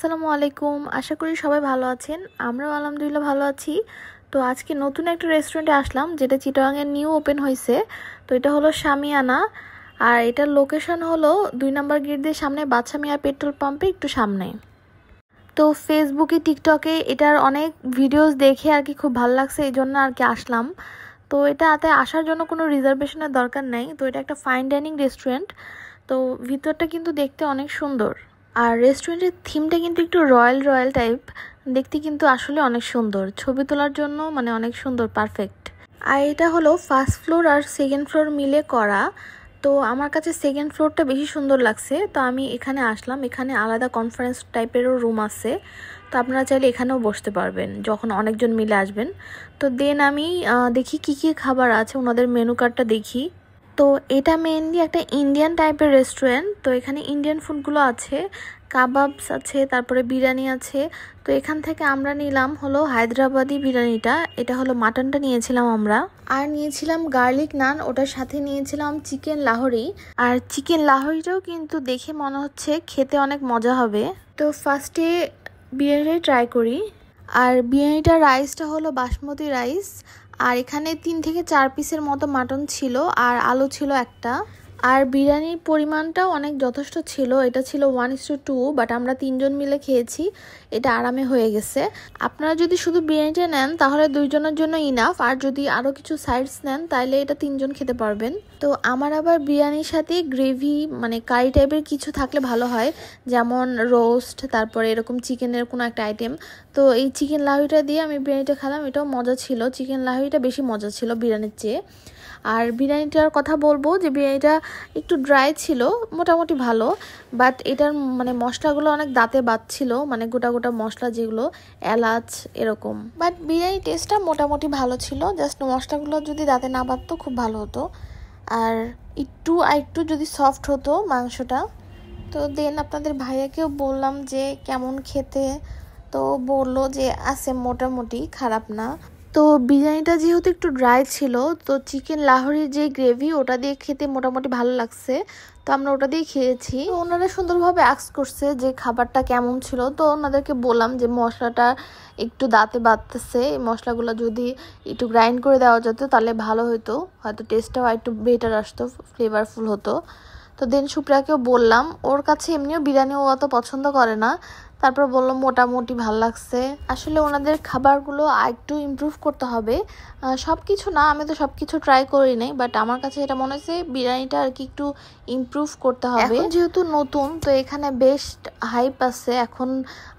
আসসালামু আলাইকুম। আশা করি সবাই ভালো আছেন। আমরাও আলহামদুলিল্লাহ ভালো আছি। তো আজকে নতুন একটা রেস্টুরেন্টে আসলাম, যেটা চিটাগাংয়ে নিউ ওপেন হয়েছে। তো এটা হলো শামিয়ানা, আর এটার লোকেশন হলো 2 নম্বর গেট দিয়ে সামনে বাদশা মিয়া পেট্রোল পাম্পে একটু সামনে। তো ফেসবুকে টিকটকে এটার অনেক ভিডিওস দেখে আর কি খুব ভালো লাগছে, এই জন্য আর কি আসলাম। তো এটাতে আসার জন্য কোনো রিজার্ভেশনের দরকার নেই। তো এটা একটা ফাইন ডাইনিং রেস্টুরেন্ট। তো ভিতরটা কিন্তু দেখতে অনেক সুন্দর, আর রেস্টুরেন্টের থিমটা কিন্তু একটু রয়্যাল রয়্যাল টাইপ। দেখতে কিন্তু আসলে অনেক সুন্দর, ছবি তোলার জন্য মানে অনেক সুন্দর, পারফেক্ট। আর এটা হলো ফার্স্ট ফ্লোর আর সেকেন্ড ফ্লোর মিলে করা। তো আমার কাছে সেকেন্ড ফ্লোরটা বেশি সুন্দর লাগছে, তো আমি এখানে আসলাম। এখানে আলাদা কনফারেন্স টাইপেরও রুম আছে, তো আপনারা চাইলে এখানেও বসতে পারবেন যখন অনেকজন মিলে আসবেন। তো দেন আমি দেখি কি কি খাবার আছে, ওনাদের মেনু কার্ডটা দেখি। তো এটা মেইনলি একটা ইন্ডিয়ান টাইপের রেস্টুরেন্ট। তো এখানে ইন্ডিয়ান ফুডগুলো আছে, কাবাবস আছে, তারপরে বিরিয়ানি আছে। তো এখান থেকে আমরা নিলাম হলো হায়দ্রাবাদি বিরিয়ানিটা, এটা হলো মাটনটা নিয়েছিলাম আমরা। আর নিয়েছিলাম গার্লিক নান, ওটার সাথে নিয়েছিলাম চিকেন লাহোরি। আর চিকেন লাহোরিটাও কিন্তু দেখে মনে হচ্ছে খেতে অনেক মজা হবে। তো ফার্স্টে বিরিয়ানিটাই ট্রাই করি। আর বিরিয়ানিটার রাইসটা হলো বাসমতি রাইস। আর এখানে 3 থেকে 4 পিসের মতো মাটন ছিল, আর আলু ছিল একটা। আর বিরিয়ানির পরিমাণটাও অনেক যথেষ্ট ছিল, এটা ছিল 1:2, বাট আমরা 3 জন মিলে খেয়েছি, এটা আরামে হয়ে গেছে। আপনারা যদি শুধু বিরিয়ানিটা নেন তাহলে 2 জনের জন্য ইনাফ, আর যদি আরও কিছু সাইডস নেন তাহলে এটা 3 জন খেতে পারবেন। তো আমার আবার বিরিয়ানির সাথে গ্রেভি মানে কারি টাইপের কিছু থাকলে ভালো হয়, যেমন রোস্ট, তারপরে এরকম চিকেনের কোনো একটা আইটেম। তো এই চিকেন লাহোরিটা দিয়ে আমি বিরিয়ানিটা খেলাম, এটাও মজা ছিল। চিকেন লাহোরিটা বেশি মজা ছিল বিরিয়ানির চেয়ে। আর বিরিয়ানিটার কথা বলবো যে বিরিয়ানিটা একটু ড্রাই ছিল, মোটামুটি ভালো। বাট এটার মানে মশলাগুলো অনেক দাঁতে বাজছিল, মানে গোটা গোটা মশলা যেগুলো এলাচ এরকম। বাট বিরিয়ানি টেস্টটা মোটামুটি ভালো ছিল, জাস্ট মশলাগুলো যদি দাঁতে না বাজতো খুব ভালো হতো। আর একটু যদি সফট হতো মাংসটা। তো দেন আপনাদের ভাইয়াকেও বললাম যে কেমন খেতে, তো বললো যে আছে মোটামুটি, খারাপ না। তো বিরিয়ানিটা যেহেতু একটু ড্রাই ছিল, তো চিকেন লাহোরির যে গ্রেভি ওটা দিয়ে খেতে মোটামুটি ভালো লাগছে, তো আমরা ওটা দিয়ে খেয়েছি। ওনারা সুন্দরভাবে আস্ক করছে যে খাবারটা কেমন ছিল, তো ওনাদেরকে বললাম যে মশলাটা একটু দাঁতে বাজতেছে, এই মশলাগুলো যদি একটু গ্রাইন্ড করে দেওয়া যেত তাহলে ভালো হতো, হয়তো টেস্টটাও একটু বেটার আসতো, ফ্লেভারফুল হতো। তো দেন সুপ্রিয়াকেও বললাম, ওর কাছে এমনিও বিরিয়ানি ও অত পছন্দ করে না, তারপর বললো মোটামুটি ভালো লাগছে। আসলে ওনাদের খাবারগুলো একটু ইমপ্রুভ করতে হবে, সব কিছু না, আমি তো সব কিছু ট্রাই করি নাই, বাট আমার কাছে এটা মনে হচ্ছে বিরিয়ানিটা আর কি একটু ইমপ্রুভ করতে হবে। এখন যেহেতু নতুন, তো এখানে বেস্ট হাইপ আছে, এখন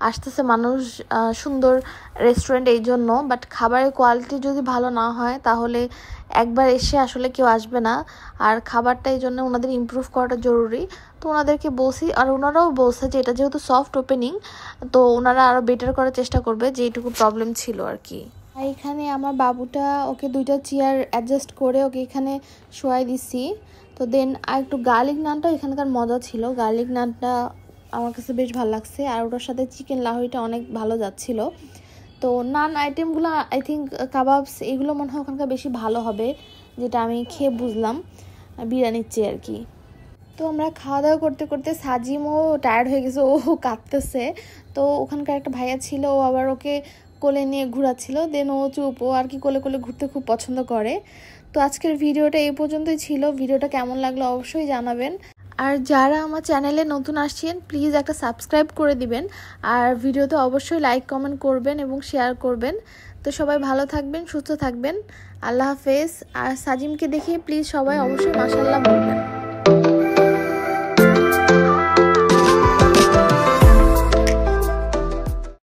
আসতেছে মানুষ, সুন্দর রেস্টুরেন্ট এই জন্য। বাট খাবারের কোয়ালিটি যদি ভালো না হয় তাহলে একবার এসে আসলে কেউ আসবে না। আর খাবারটা এই জন্য ওনাদের ইমপ্রুভ করাটা জরুরি। তো ওনাদেরকে বলছি, আর ওনারাও বলছে যে এটা যেহেতু সফট ওপেনিং, তো ওনারা আরও বেটার করার চেষ্টা করবে, যে এইটুকু প্রবলেম ছিল আর কি। আর এখানে আমার বাবুটা, ওকে 2টা চেয়ার অ্যাডজাস্ট করে ওকে এখানে শোয়াই দিছি। তো দেন আর একটু গার্লিক নানটা এখানকার মজা ছিল, গার্লিক নানটা আমার কাছে বেশ ভালো লাগছে। আর ওটার সাথে চিকেন লাহোরিটা অনেক ভালো যাচ্ছিল। তো নান আইটেমগুলো আই থিঙ্ক কাবাবস এগুলো মনে হয় ওখানকার বেশি ভালো হবে, যেটা আমি খেয়ে বুঝলাম বিরিয়ানির চেয়ে আর কি। তো আমরা খাওয়া দাওয়া করতে করতে সাজিমও টায়ার্ড হয়ে গেছে, ও কাঁদতেছে। তো ওখানকার একটা ভাইয়া ছিল, ও আবার ওকে কোলে নিয়ে ঘোরাচ্ছিল, দেন ও চুপ, ও আর কি কোলে কোলে ঘুরতে খুব পছন্দ করে। তো আজকের ভিডিওটা এই পর্যন্তই ছিল। ভিডিওটা কেমন লাগলো অবশ্যই জানাবেন। আর যারা আমার চ্যানেলে নতুন আসছেন প্লিজ একটা সাবস্ক্রাইব করে দিবেন, আর ভিডিওতে অবশ্যই লাইক কমেন্ট করবেন এবং শেয়ার করবেন। তো সবাই ভালো থাকবেন, সুস্থ থাকবেন, আল্লাহ হাফেজ। আর সাজিমকে দেখে প্লিজ সবাই অবশ্যই মাশাআল্লাহ বলবেন।